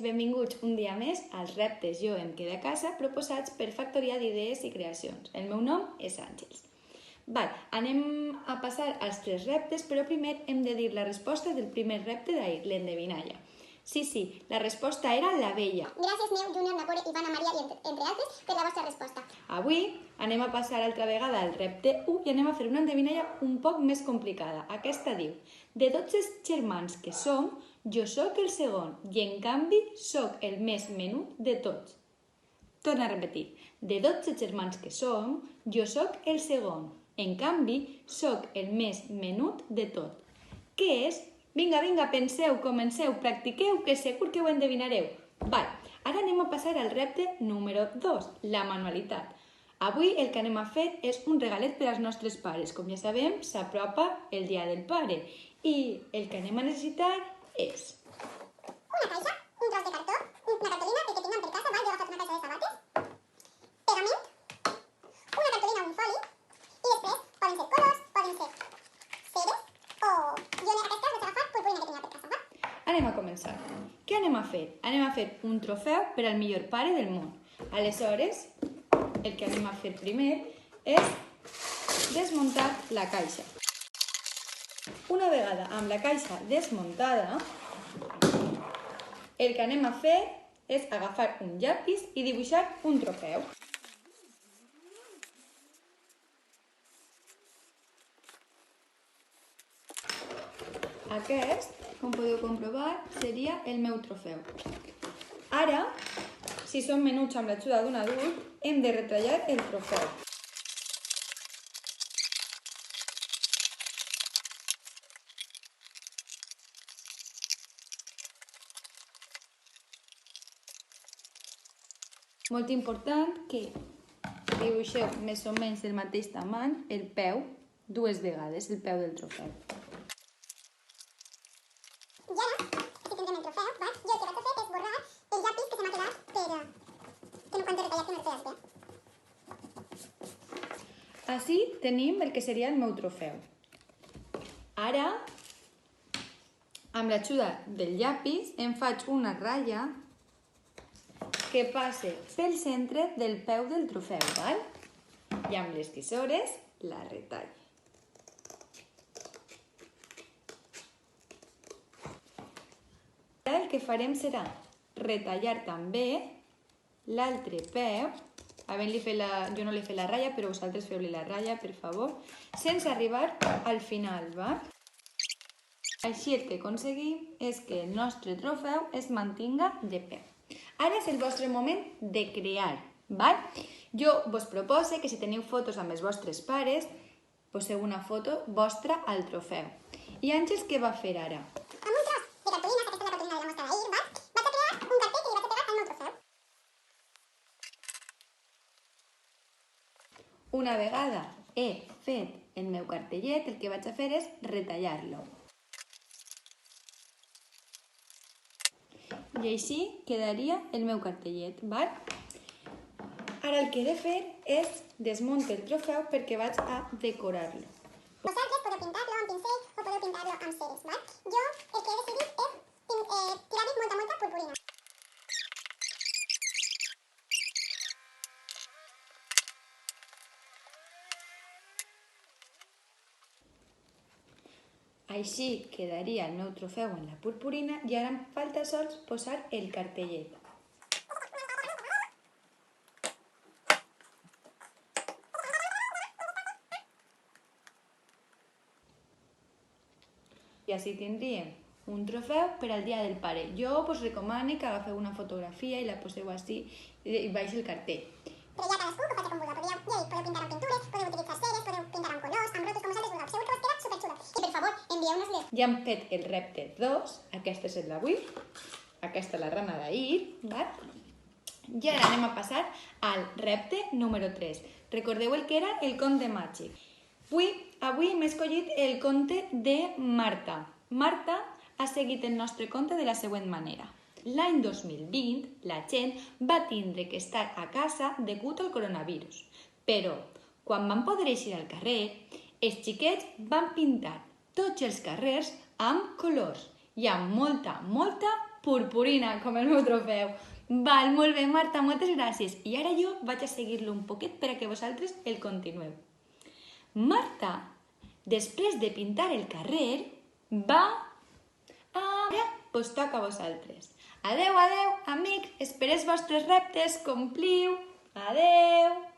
benvinguts un dia més als reptes Jo em quede a casa proposats per Factoria d'Idees i Creacions. El meu nom és Àngels. Anem a passar als 3 reptes, però primer hem de dir la resposta del primer repte d'ahir, l'endevinalla. Sí, la resposta era l'abella. Gràcies, Neu, Júnior, Nagore, Ivana, Maria i entre altres per la vostra resposta. Avui anem a passar altra vegada al repte 1 i anem a fer una endevinalla un poc més complicada. Aquesta diu: de 12 germans que som, jo sóc el segon i en canvi sóc el més menut de tots. Torna a repetir. De 12 germans que som, jo sóc el segon. En canvi, sóc el més menut de tot. Què és? Vinga, penseu, comenceu, practiqueu, que segur que ho endevinareu. Ara anem a passar al repte número 2, la manualitat. Avui el que anem a fer és un regalet per als nostres pares. Com ja sabem, s'apropa el dia del pare i el que anem a necessitar és una caixa, un tros de cartó, una cartolina, el que tinguem per casa, jo he agafat una caixa de sabates, pegament, una cartolina o un foli, i després poden ser colors, poden ser ceres, o jo en aquest cas vaig agafar purpurina que tenia per casa. Anem a començar. Què anem a fer? Anem a fer un trofeu per al millor pare del món. Aleshores, el que anem a fer primer és desmuntar la caixa. Una vegada amb la caixa desmuntada, el que anem a fer és agafar un llapis i dibuixar un trofeu. Aquest, com podeu comprovar, seria el meu trofeu. Ara, si som menuts amb l'ajuda d'un adult, hem de retallar el trofeu. Molt important que dibuixeu més o menys del mateix tamany el peu 2 vegades, el peu del trofeu. I ara, aquí tindrem el trofeu, jo el que vaig a fer és borrar el llapis que se m'ha quedat que no quan t'he retallat, que no retalles bé. Així tenim el que seria el meu trofeu. Ara, amb l'ajuda del llapis, em faig una ratlla que passe pel centre del peu del trofeu, I amb les tisores la retallo. Ara el que farem serà retallar també l'altre peu, jo no li he fet la ratlla, però vosaltres feu-li la ratlla, per favor, sense arribar al final, Així el que aconseguim és que el nostre trofeu es mantinga de peu. Ara és el vostre moment de crear, Jo vos propose que si teniu fotos amb els vostres pares, poseu una foto vostra al trofeu. I Àngels, què va fer ara? Amb un tros de cartolina, aquesta és la cartolina de la mostra d'ahir, vaig a crear un cartell que li vaig a pegar al meu trofeu. Una vegada he fet el meu cartellet, el que vaig a fer és retallar-lo. I així quedaria el meu cartellet, Ara el que he de fer és desmuntar el trofeu perquè vaig a decorar-lo. Vosaltres podeu pintar-lo amb pincell o podeu pintar-lo amb ceres, Jo el que he decidit és tirar-hi molta purpurina. Així quedaria el meu trofeu en la purpurina i ara em falta sols posar el cartellet. I així tindríem un trofeu per al dia del pare. Jo us recomano que agafeu una fotografia i la poseu així baix el cartell. Però ja cadascú que faci com vulgui, podeu pintar amb pintures, podeu utilitzar ceres, podeu pintar amb colors, amb rotos, com vosaltres vulgueu. Segur que us queda superxula. I per favor, envieu-nos-les. Ja hem fet el repte 2, aquesta és el d'avui, aquesta la rana d'ahir, I ara anem a passar al repte número 3. Recordeu el que era el conte màgic. Avui hem escollit el conte de Marta. Marta ha seguit el nostre conte de la següent manera. L'any 2020, la gent va tindre que estar a casa degut al coronavirus. Però, quan van poder eixir al carrer, els xiquets van pintar tots els carrers amb colors i amb molta purpurina, com el meu trofeu. Val, molt bé, Marta, moltes gràcies. I ara jo vaig a seguir-lo un poquet per a que vosaltres el continueu. Marta, després de pintar el carrer, va... Ara, doncs toca a vosaltres. Adeu, adeu, amics, espereu els vostres reptes, compliu. Adeu.